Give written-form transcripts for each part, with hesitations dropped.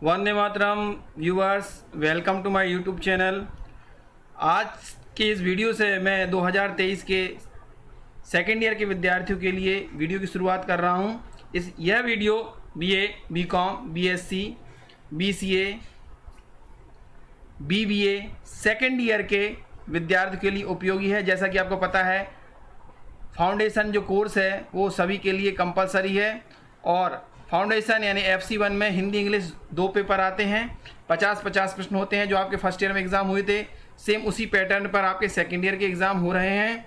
वंदे मातरम viewers, welcome to my YouTube channel. आज की इस वीडियो से मैं 2023 के सेकेंड ईयर के विद्यार्थियों के लिए वीडियो की शुरुआत कर रहा हूं। यह video BA, BCom, BSc, BCA, BBA second year के विद्यार्थियों के लिए उपयोगी है। जैसा कि आपको पता है, फाउंडेशन जो कोर्स है वो सभी के लिए कंपलसरी है और फाउंडेशन यानी FC1 में हिंदी इंग्लिश 2 पेपर आते हैं। 50-50 प्रश्न होते हैं जो आपके फर्स्ट ईयर में एग्ज़ाम हुए थे। सेम उसी पैटर्न पर आपके सेकेंड ईयर के एग्ज़ाम हो रहे हैं।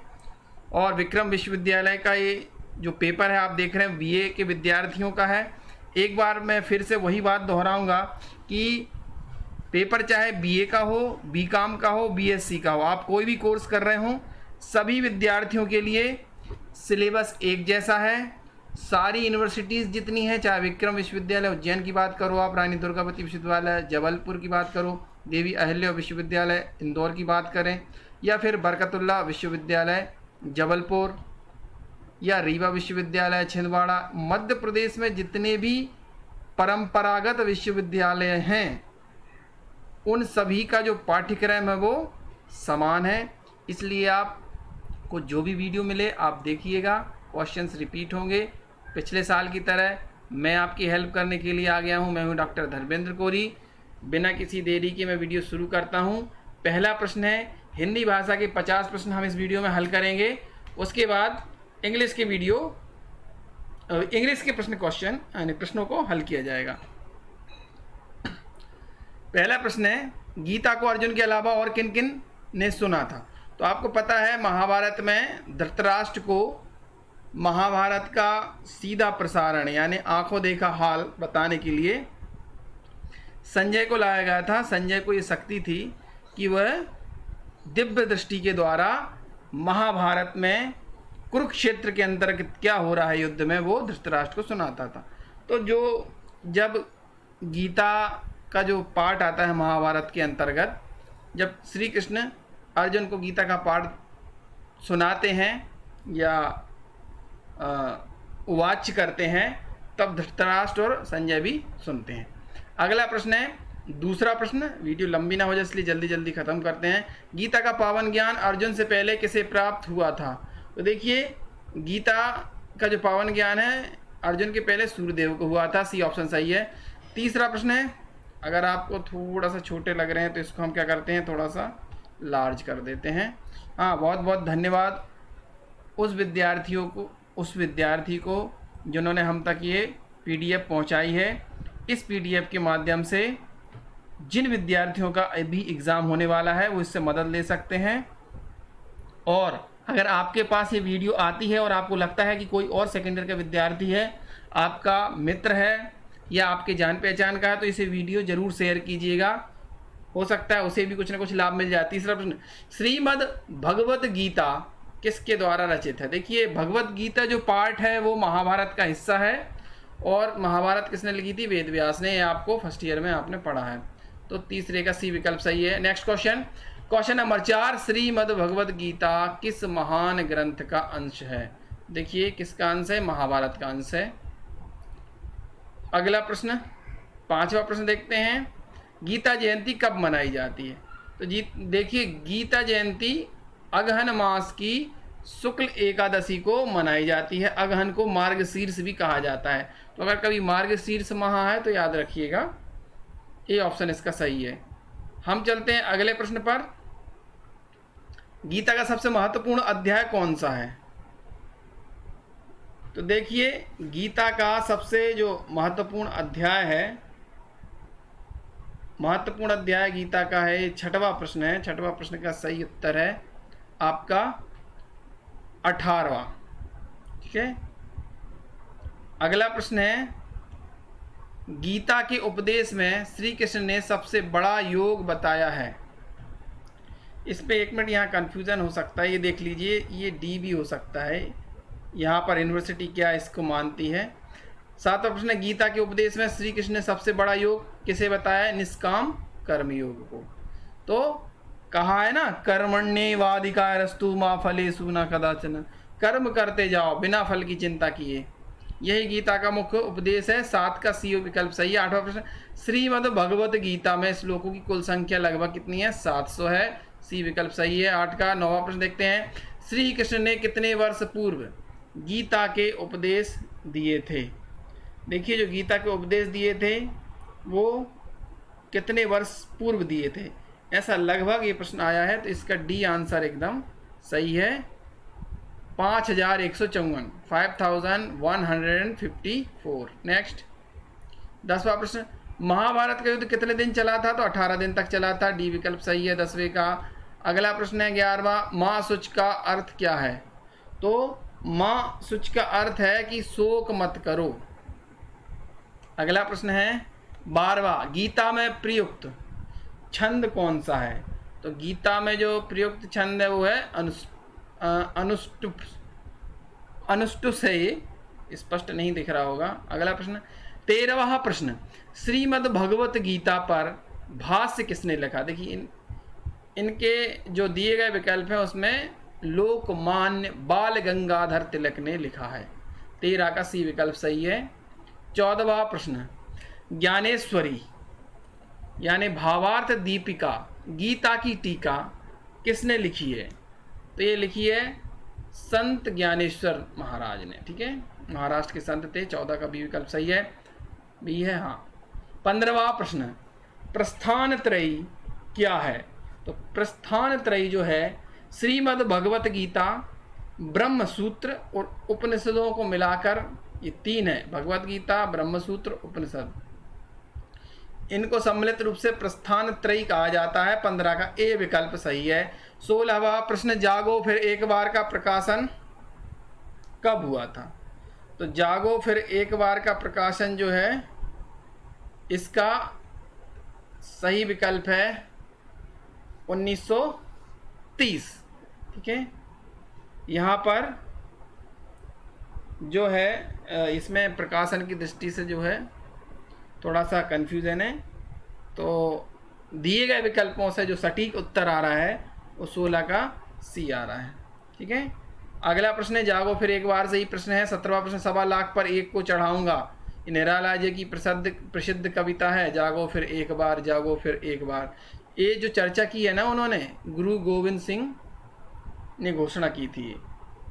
और विक्रम विश्वविद्यालय का ये जो पेपर है आप देख रहे हैं BA के विद्यार्थियों का है। एक बार मैं फिर से वही बात दोहराऊंगा कि पेपर चाहे BA का हो, BCom का हो, BSc का हो, आप कोई भी कोर्स कर रहे हो, सभी विद्यार्थियों के लिए सिलेबस एक जैसा है। सारी यूनिवर्सिटीज़ जितनी हैं, चाहे विक्रम विश्वविद्यालय उज्जैन की बात करो, आप रानी दुर्गावती विश्वविद्यालय जबलपुर की बात करो, देवी अहिल्या विश्वविद्यालय इंदौर की बात करें, या फिर बरकतुल्लाह विश्वविद्यालय जबलपुर, या रीवा विश्वविद्यालय छिंदवाड़ा, मध्य प्रदेश में जितने भी परंपरागत विश्वविद्यालय हैं उन सभी का जो पाठ्यक्रम है वो समान है। इसलिए आपको जो भी वीडियो मिले आप देखिएगा, क्वेश्चंस रिपीट होंगे। पिछले साल की तरह मैं आपकी हेल्प करने के लिए आ गया हूं। मैं हूं डॉक्टर धर्मेंद्र कोरी। बिना किसी देरी के मैं वीडियो शुरू करता हूं। पहला प्रश्न है, हिंदी भाषा के 50 प्रश्न हम इस वीडियो में हल करेंगे। उसके बाद इंग्लिश के प्रश्न यानी प्रश्नों को हल किया जाएगा। पहला प्रश्न है, गीता को अर्जुन के अलावा और किन किन ने सुना था? तो आपको पता है महाभारत में धृतराष्ट्र को महाभारत का सीधा प्रसारण यानी आंखों देखा हाल बताने के लिए संजय को लाया गया था। संजय को ये शक्ति थी कि वह दिव्य दृष्टि के द्वारा महाभारत में कुरुक्षेत्र के अंतर्गत क्या हो रहा है युद्ध में वो धृतराष्ट्र को सुनाता था। तो जब गीता का जो पाठ आता है महाभारत के अंतर्गत, जब श्री कृष्ण अर्जुन को गीता का पाठ सुनाते हैं या वाच्य करते हैं, तब धृतराष्ट्र और संजय भी सुनते हैं। अगला प्रश्न है, दूसरा प्रश्न, वीडियो लंबी ना हो जाए इसलिए जल्दी जल्दी ख़त्म करते हैं। गीता का पावन ज्ञान अर्जुन से पहले किसे प्राप्त हुआ था? तो देखिए, गीता का जो पावन ज्ञान है अर्जुन के पहले सूर्यदेव को हुआ था। सी ऑप्शन सही है। तीसरा प्रश्न है, अगर आपको थोड़ा सा छोटे लग रहे हैं तो इसको हम क्या करते हैं, थोड़ा सा लार्ज कर देते हैं। हाँ, बहुत बहुत धन्यवाद उस विद्यार्थी को जिन्होंने हम तक ये PDF पहुंचाई है। इस PDF के माध्यम से जिन विद्यार्थियों का अभी एग्ज़ाम होने वाला है वो इससे मदद ले सकते हैं। और अगर आपके पास ये वीडियो आती है और आपको लगता है कि कोई और सेकेंड ईयर का विद्यार्थी है, आपका मित्र है या आपके जान पहचान का है, तो इसे वीडियो ज़रूर शेयर कीजिएगा। हो सकता है उसे भी कुछ ना कुछ लाभ मिल जाए। तीसरा प्रश्न, श्रीमद् भगवत गीता किसके द्वारा रचित है? देखिए, भगवत गीता जो पाठ है वो महाभारत का हिस्सा है और महाभारत किसने लिखी थी? वेद व्यास ने। आपको फर्स्ट ईयर में आपने पढ़ा है। तो तीसरे का सी विकल्प सही है। Next question number 4, Shrimad Bhagavad Gita किस महान ग्रंथ का अंश है? देखिए, किसका अंश है? महाभारत का अंश है। अगला प्रश्न, 5वां प्रश्न देखते हैं, गीता जयंती कब मनाई जाती है? तो देखिए, गीता जयंती अगहन मास की शुक्ल एकादशी को मनाई जाती है। अगहन को मार्गशीर्ष भी कहा जाता है। तो अगर कभी मार्गशीर्ष माह है तो याद रखिएगा, ये ऑप्शन इसका सही है। हम चलते हैं अगले प्रश्न पर। गीता का सबसे महत्वपूर्ण अध्याय कौन सा है? तो देखिए, गीता का सबसे जो महत्वपूर्ण अध्याय गीता का है, 6वां प्रश्न है। 6वां प्रश्न का सही उत्तर है आपका 18वां। ठीक है। अगला प्रश्न है, गीता के उपदेश में श्री कृष्ण ने सबसे बड़ा योग बताया है। इस पे 1 मिनट यहाँ कन्फ्यूज़न हो सकता है, ये देख लीजिए, ये D भी हो सकता है। यहाँ पर यूनिवर्सिटी क्या इसको मानती है। 7वां प्रश्न है, गीता के उपदेश में श्री कृष्ण ने सबसे बड़ा योग किसे बताया है? निष्काम कर्म योग को। तो कहा है ना, कर्मण्येवाधिकारस्तु मा फलेषु न कदाचन, कर्म करते जाओ बिना फल की चिंता किए। यही गीता का मुख्य उपदेश है। 7 का सी विकल्प सही है। 8वां प्रश्न, श्रीमद् भगवत गीता में श्लोकों की कुल संख्या लगभग कितनी है? 700 है। सी विकल्प सही है। 8 का 9वां प्रश्न देखते हैं, श्री कृष्ण ने कितने वर्ष पूर्व गीता के उपदेश दिए थे? देखिए, जो गीता के उपदेश दिए थे वो कितने वर्ष पूर्व दिए थे, ऐसा लगभग ये प्रश्न आया है, तो इसका डी आंसर एकदम सही है। 5154, 5154। नेक्स्ट 10वां प्रश्न, महाभारत का युद्ध कितने दिन चला था? तो 18 दिन तक चला था। डी विकल्प सही है 10वें का। अगला प्रश्न है 11वां, माँ शुच का अर्थ क्या है? तो माँ शुच का अर्थ है कि शोक मत करो। अगला प्रश्न है 12वां, गीता में प्रयुक्त छंद कौन सा है? तो गीता में जो प्रयुक्त छंद है वो है अनुष्टुप है। ये स्पष्ट नहीं दिख रहा होगा। अगला प्रश्न 13वां प्रश्न, श्रीमद् भगवत गीता पर भाष्य किसने लिखा? देखिए, इनके जो दिए गए विकल्प हैं उसमें लोकमान्य बाल गंगाधर तिलक ने लिखा है। 13 का सी विकल्प सही है। 14वां प्रश्न, ज्ञानेश्वरी यानी भावार्थ दीपिका गीता की टीका किसने लिखी है? तो ये लिखी है संत ज्ञानेश्वर महाराज ने। ठीक है, महाराष्ट्र के संत थे। 14 का बी विकल्प सही है। बी है, हाँ। 15वां प्रश्न, प्रस्थान त्रयी क्या है? तो प्रस्थान त्रयी जो है श्रीमद् भगवत गीता, ब्रह्म सूत्र और उपनिषदों को मिलाकर ये 3 है। भगवत गीता, ब्रह्म सूत्र, उपनिषद, इनको सम्मिलित रूप से प्रस्थान त्रयी कहा जाता है। 15 का ए विकल्प सही है। 16वां प्रश्न, जागो फिर एक बार का प्रकाशन कब हुआ था? तो जागो फिर एक बार का प्रकाशन जो है इसका सही विकल्प है 1930। ठीक है, यहाँ पर जो है इसमें प्रकाशन की दृष्टि से जो है थोड़ा सा कन्फ्यूजन है, तो दिए गए विकल्पों से जो सटीक उत्तर आ रहा है वो 16 का सी आ रहा है। ठीक है, अगला प्रश्न है जागो फिर एक बार सही प्रश्न है। 17वां प्रश्न, 1.25 लाख पर एक को चढ़ाऊंगा, निराला जी की प्रसिद्ध कविता है जागो फिर एक बार, जागो फिर एक बार। ये जो चर्चा की है ना उन्होंने, गुरु गोविंद सिंह ने घोषणा की थी।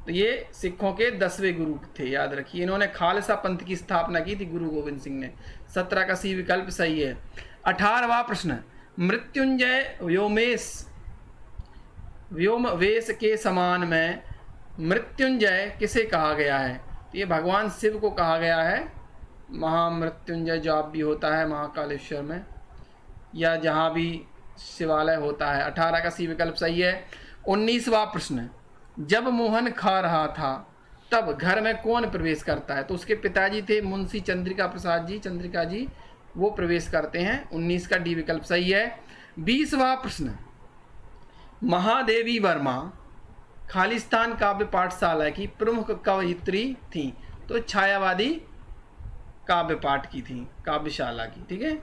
तो ये सिखों के 10वें गुरु थे, याद रखिए। इन्होंने खालसा पंथ की स्थापना की थी गुरु गोविंद सिंह ने। 17 का सी विकल्प सही है। 18वां प्रश्न, मृत्युंजय व्योम वेश के समान में मृत्युंजय किसे कहा गया है? तो ये भगवान शिव को कहा गया है। महामृत्युंजय जाप भी होता है महाकालेश्वर में या जहाँ भी शिवालय होता है। 18 का सी विकल्प सही है। 19वां प्रश्न, जब मोहन खा रहा था तब घर में कौन प्रवेश करता है? तो उसके पिताजी थे मुंशी चंद्रिका जी, वो प्रवेश करते हैं। 19 का डी विकल्प सही है। 20वां प्रश्न, महादेवी वर्मा खालिस्तान काव्य पाठशाला की प्रमुख कवयित्री थी। तो छायावादी काव्य पाठ की थी, काव्यशाला की। ठीक है,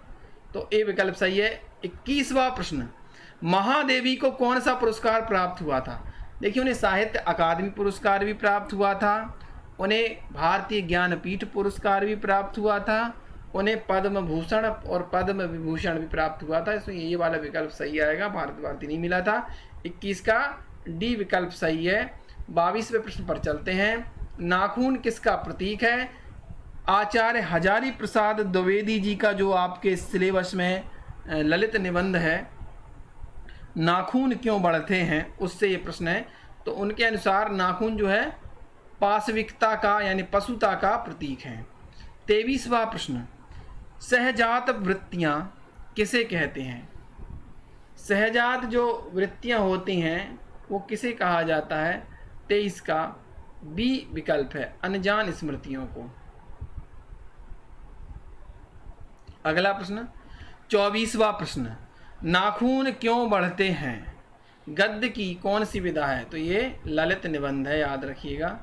तो ए विकल्प सही है। 21वां प्रश्न, महादेवी को कौन सा पुरस्कार प्राप्त हुआ था? देखिए, उन्हें साहित्य अकादमी पुरस्कार भी प्राप्त हुआ था, उन्हें भारतीय ज्ञानपीठ पुरस्कार भी प्राप्त हुआ था, उन्हें पद्म भूषण और पद्म विभूषण भी प्राप्त हुआ था। इसमें ये वाला विकल्प सही आएगा, भारत भारती नहीं मिला था। 21 का डी विकल्प सही है। 22वें प्रश्न पर चलते हैं। नाखून किसका प्रतीक है? आचार्य हजारी प्रसाद द्विवेदी जी का जो आपके सिलेबस में ललित निबंध है, नाखून क्यों बढ़ते हैं, उससे ये प्रश्न है। तो उनके अनुसार नाखून जो है पाशविकता का यानी पशुता का प्रतीक है। 23वां प्रश्न, सहजात वृत्तियाँ किसे कहते हैं? सहजात जो वृत्तियाँ होती हैं वो किसे कहा जाता है? 23 का बी विकल्प है, अनजान स्मृतियों को। अगला प्रश्न 24वां प्रश्न, नाखून क्यों बढ़ते हैं गद्य की कौन सी विधा है? तो ये ललित निबंध है, याद रखिएगा।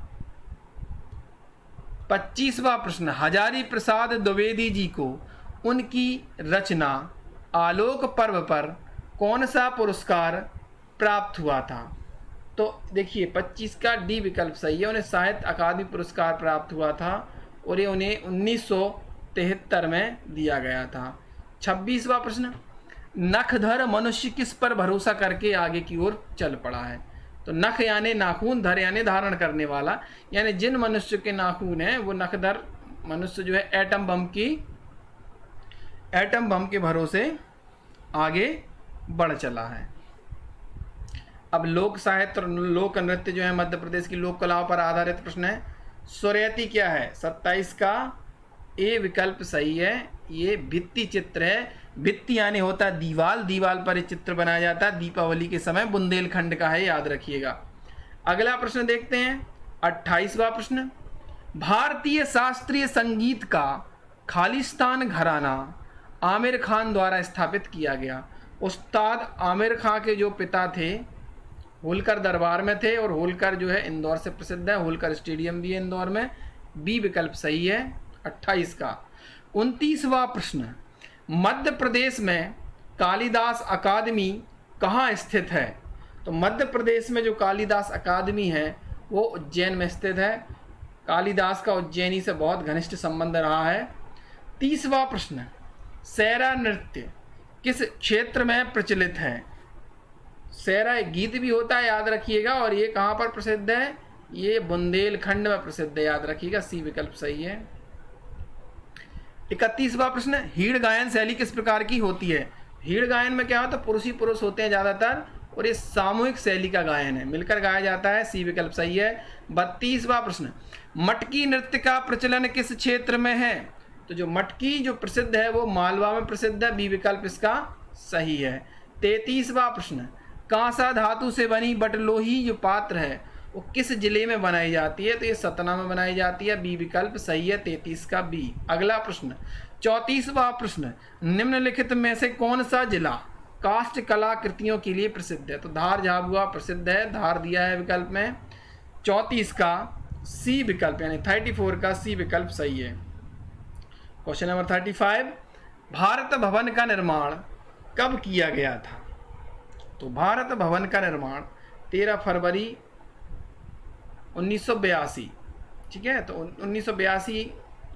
25वां प्रश्न, हजारी प्रसाद द्विवेदी जी को उनकी रचना आलोक पर्व पर कौन सा पुरस्कार प्राप्त हुआ था? तो देखिए 25 का डी विकल्प सही है, उन्हें साहित्य अकादमी पुरस्कार प्राप्त हुआ था और ये उन्हें 1973 में दिया गया था। 26वां प्रश्न, नखधर मनुष्य किस पर भरोसा करके आगे की ओर चल पड़ा है? तो नख यानी नाखून, धर यानी धारण करने वाला, यानी जिन मनुष्य के नाखून हैं वो नखधर मनुष्य जो है एटम बम के भरोसे आगे बढ़ चला है। अब लोक साहित्य और लोक नृत्य जो है मध्य प्रदेश की लोक कलाओं पर आधारित प्रश्न है। स्वरयति क्या है? 27 का ए विकल्प सही है। ये भित्ति चित्र है। भित्ति यानी होता है दीवाल, दीवाल पर ये चित्र बनाया जाता है। दीपावली के समय बुंदेलखंड का है, याद रखिएगा। अगला प्रश्न देखते हैं, 28वां प्रश्न, भारतीय शास्त्रीय संगीत का खालिस्तान घराना आमिर खान द्वारा स्थापित किया गया। उस्ताद आमिर खान के जो पिता थे होलकर दरबार में थे, और होलकर जो है इंदौर से प्रसिद्ध है, होलकर स्टेडियम भी है इंदौर में। बी विकल्प सही है 28 का। 29वां प्रश्न, मध्य प्रदेश में कालिदास अकादमी कहाँ स्थित है? तो मध्य प्रदेश में जो कालिदास अकादमी है वो उज्जैन में स्थित है। कालिदास का उज्जैनी से बहुत घनिष्ठ संबंध रहा है। 30वां प्रश्न, सैरा नृत्य किस क्षेत्र में प्रचलित है? सैरा एक गीत भी होता है, याद रखिएगा, और ये कहाँ पर प्रसिद्ध है? ये बुंदेलखंड में प्रसिद्ध है, याद रखिएगा। सी विकल्प सही है। 31वां प्रश्न, हीड़ गायन शैली किस प्रकार की होती है? हीड़ गायन में क्या होता है? पुरुष ही पुरुष होते हैं ज़्यादातर, और ये सामूहिक शैली का गायन है, मिलकर गाया जाता है। सी विकल्प सही है। 32वां प्रश्न, मटकी नृत्य का प्रचलन किस क्षेत्र में है? तो जो मटकी जो प्रसिद्ध है वो मालवा में प्रसिद्ध है। बी विकल्प इसका सही है। 33वां प्रश्न, कांसा धातु से बनी बटलोही जो पात्र है वो किस जिले में बनाई जाती है? तो ये सतना में बनाई जाती है। बी विकल्प सही है, 33 का बी। अगला प्रश्न, 34वां प्रश्न, निम्नलिखित में से कौन सा जिला काष्ठ कलाकृतियों के लिए प्रसिद्ध है? तो धार झाबुआ प्रसिद्ध है, धार दिया है विकल्प में। 34 का सी विकल्प यानी 34 का सी विकल्प सही है। क्वेश्चन नंबर 35, भारत भवन का निर्माण कब किया गया था? तो भारत भवन का निर्माण 13 फरवरी 1982, ठीक है। तो 1982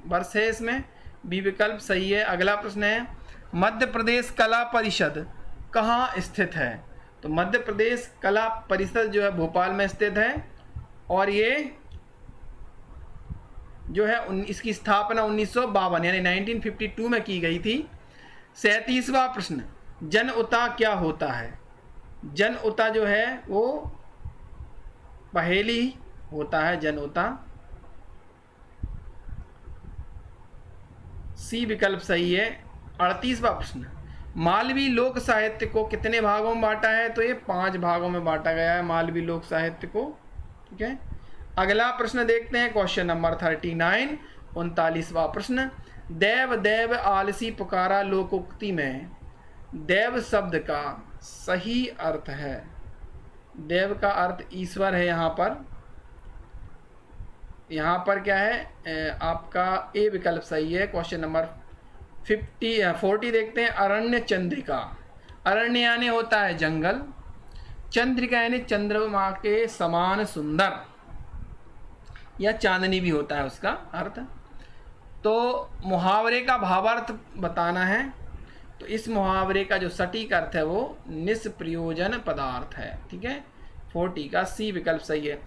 वर्ष है इसमें। बी विकल्प सही है। अगला प्रश्न है, मध्य प्रदेश कला परिषद कहाँ स्थित है? तो मध्य प्रदेश कला परिषद जो है भोपाल में स्थित है, और ये जो है इसकी स्थापना 1952 यानी 1952 में की गई थी। 37वां प्रश्न, जन उता क्या होता है? जन उता जो है वो पहेली होता है, जन उता। सी विकल्प सही है। 38वां प्रश्न, मालवी लोक साहित्य को कितने भागों में बांटा है? तो ये 5 भागों में बांटा गया है मालवी लोक साहित्य को, ठीक है। अगला प्रश्न देखते हैं, क्वेश्चन नंबर 39, 39वां प्रश्न, देव देव आलसी पुकारा लोकोक्ति में देव शब्द का सही अर्थ है? देव का अर्थ ईश्वर है। यहाँ पर क्या है आपका ए विकल्प सही है। क्वेश्चन नंबर 40 देखते हैं, अरण्य चंद्रिका। अरण्य यानी होता है जंगल, चंद्रिका यानी चंद्रमा के समान सुंदर, या चांदनी भी होता है उसका अर्थ। तो मुहावरे का भावार्थ बताना है, तो इस मुहावरे का जो सटीक अर्थ है वो निष्प्रयोजन पदार्थ है, ठीक है। 40 का सी विकल्प सही है।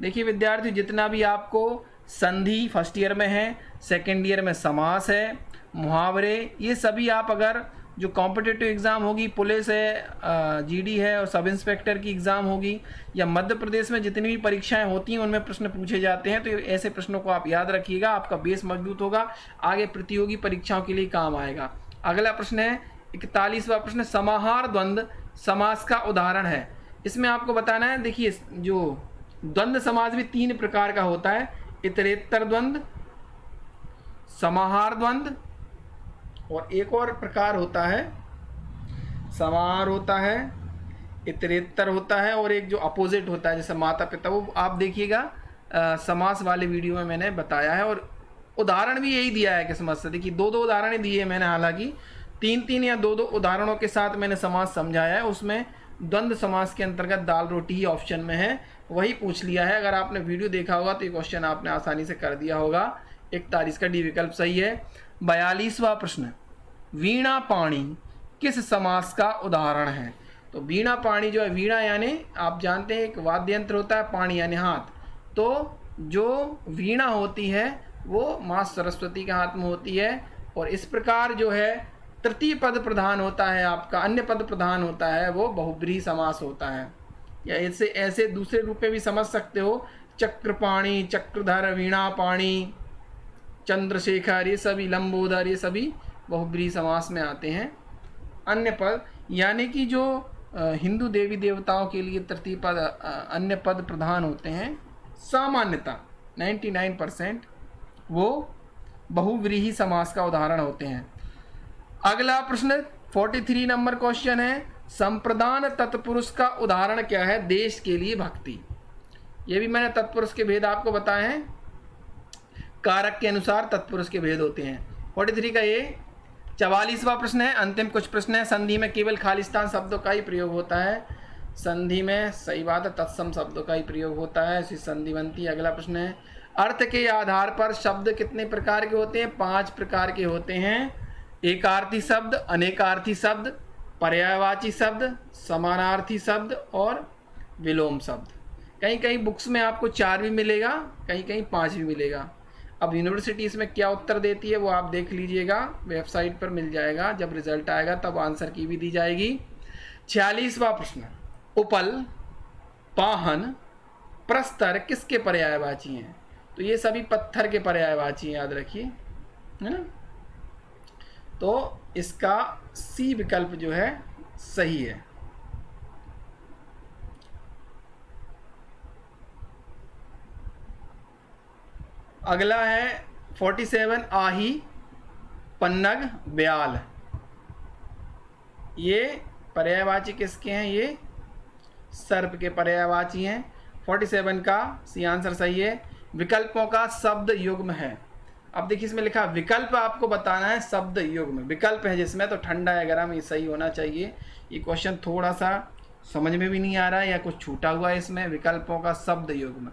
देखिए विद्यार्थी, जितना भी आपको संधि फर्स्ट ईयर में है, सेकेंड ईयर में समास है, मुहावरे, ये सभी आप अगर जो कॉम्पिटिटिव एग्ज़ाम होगी, पुलिस है, जीडी है और सब इंस्पेक्टर की एग्ज़ाम होगी, या मध्य प्रदेश में जितनी भी परीक्षाएं होती हैं उनमें प्रश्न पूछे जाते हैं, तो ऐसे प्रश्नों को आप याद रखिएगा, आपका बेस मजबूत होगा, आगे प्रतियोगी परीक्षाओं के लिए काम आएगा। अगला प्रश्न है 41वां प्रश्न, समाहार द्वंद्व समास का उदाहरण है। इसमें आपको बताना है, देखिए जो द्वंद्व समास भी 3 प्रकार का होता है, इतरेत्तर द्वंद्व, समाहार द्वंद्व, और एक और प्रकार होता है समाहार होता है, इतरेत्तर होता है, और एक जो अपोजिट होता है जैसे माता पिता, वो आप देखिएगा समास वाले वीडियो में मैंने बताया है, और उदाहरण भी यही दिया है कि समझ से। देखिए 2 उदाहरण दिए हैं मैंने, हालांकि 3 या 2 उदाहरणों के साथ मैंने समास समझाया है। उसमें द्वंद्व समास के अंतर्गत दाल रोटी ही ऑप्शन में है, वही पूछ लिया है। अगर आपने वीडियो देखा होगा तो ये क्वेश्चन आपने आसानी से कर दिया होगा। 41 का डी विकल्प सही है। 42वां प्रश्न, वीणा पाणी किस समास का उदाहरण है? तो वीणा पाणी जो है, वीणा यानी आप जानते हैं एक वाद्य यंत्र होता है, पाणी यानी हाथ, तो जो वीणा होती है वो माँ सरस्वती के हाथ में होती है। और इस प्रकार जो है तृतीय पद प्रधान होता है आपका, अन्य पद प्रधान होता है, वो बहुब्रीहि समास होता है। या ऐसे ऐसे दूसरे रूप में भी समझ सकते हो, चक्रपाणी, चक्रधर, वीणा पाणी, चंद्रशेखर, ये सभी, लंबोदर, ये सभी बहुब्रीहि समास में आते हैं। अन्य पद यानी कि जो हिंदू देवी देवताओं के लिए तृतीय पद अन्य पद प्रधान होते हैं, सामान्यतः 99% वो बहुव्रीहि समास का उदाहरण होते हैं। अगला प्रश्न 43 नंबर क्वेश्चन है, संप्रदान तत्पुरुष का उदाहरण क्या है? देश के लिए भक्ति। ये भी मैंने तत्पुरुष के भेद आपको बताए हैं, कारक के अनुसार तत्पुरुष के भेद होते हैं। 43 का ये। 44वां प्रश्न है, अंतिम कुछ प्रश्न है, संधि में केवल खालिस्तान शब्दों का ही प्रयोग होता है। संधि में सही बात है, तत्सम शब्दों का ही प्रयोग होता है, इसी संधि बनती है। अगला प्रश्न है, अर्थ के आधार पर शब्द कितने प्रकार के होते हैं? 5 प्रकार के होते हैं। एकार्थी शब्द, अनेकार्थी शब्द, पर्यायवाची शब्द, समानार्थी शब्द और विलोम शब्द। कहीं कहीं बुक्स में आपको 4 भी मिलेगा, कहीं कहीं 5 भी मिलेगा। अब यूनिवर्सिटी इसमें क्या उत्तर देती है वो आप देख लीजिएगा, वेबसाइट पर मिल जाएगा, जब रिजल्ट आएगा तब आंसर की भी दी जाएगी। 46वां प्रश्न, उपल, पाहन, प्रस्तर किसके पर्यायवाची हैं? तो ये सभी पत्थर के पर्यायवाची हैं, याद रखिए, है ना। तो इसका सी विकल्प जो है सही है। अगला है 47, आही, पन्नग, ब्याल। ये पर्यायवाची किसके हैं? ये सर्प के पर्यायवाची हैं। 47 का सी आंसर सही है। विकल्पों का शब्द युग्म है। अब देखिए इसमें लिखा विकल्प आपको बताना है शब्द युग्म, विकल्प है जिसमें, तो ठंडा या गर्म ये सही होना चाहिए। ये क्वेश्चन थोड़ा सा समझ में भी नहीं आ रहा है या कुछ छूटा हुआ है इसमें। विकल्पों का शब्द युग्म,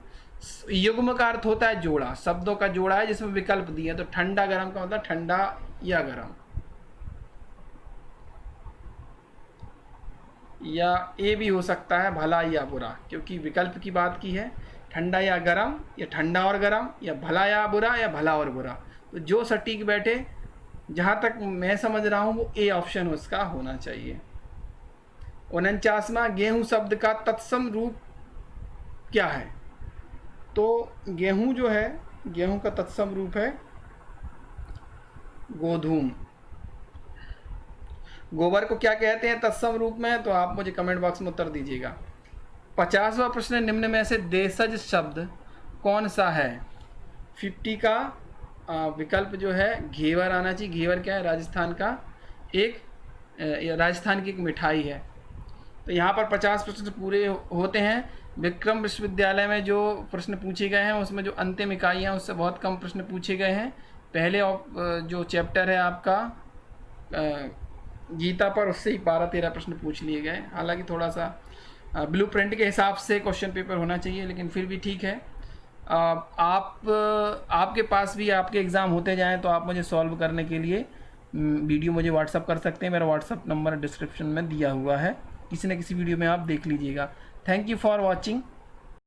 युग्म का अर्थ होता है जोड़ा, शब्दों का जोड़ा है जिसमें विकल्प दिए। तो ठंडा गर्म का मतलब ठंडा या गर्म, या ए भी हो सकता है भला या बुरा, क्योंकि विकल्प की बात की है। ठंडा या गर्म, या ठंडा और गर्म, या भला या बुरा, या भला और बुरा। तो जो सटीक बैठे, जहाँ तक मैं समझ रहा हूँ, वो ए ऑप्शन उसका होना चाहिए। 49वां, गेहूं शब्द का तत्सम रूप क्या है? तो गेहूं जो है, गेहूं का तत्सम रूप है गोधूम। गोबर को क्या कहते हैं तत्सम रूप में? तो आप मुझे कमेंट बॉक्स में उत्तर दीजिएगा। 50वां प्रश्न, निम्न में से देशज शब्द कौन सा है? 50 का विकल्प जो है घेवर आना चाहिए। घेवर क्या है? राजस्थान का राजस्थान की एक मिठाई है। तो यहाँ पर 50 प्रश्न पूरे होते हैं। विक्रम विश्वविद्यालय में जो प्रश्न पूछे गए हैं उसमें जो अंतिम इकाई है उससे बहुत कम प्रश्न पूछे गए हैं। पहले जो चैप्टर है आपका गीता पर, उससे ही 12-13 प्रश्न पूछ लिए गए। हालांकि थोड़ा सा ब्लूप्रिंट के हिसाब से क्वेश्चन पेपर होना चाहिए, लेकिन फिर भी ठीक है। आपके पास भी आपके एग्ज़ाम होते जाएं तो आप मुझे सॉल्व करने के लिए वीडियो मुझे व्हाट्सअप कर सकते हैं। मेरा व्हाट्सअप नंबर डिस्क्रिप्शन में दिया हुआ है, किसी न किसी वीडियो में आप देख लीजिएगा। Thank you for watching.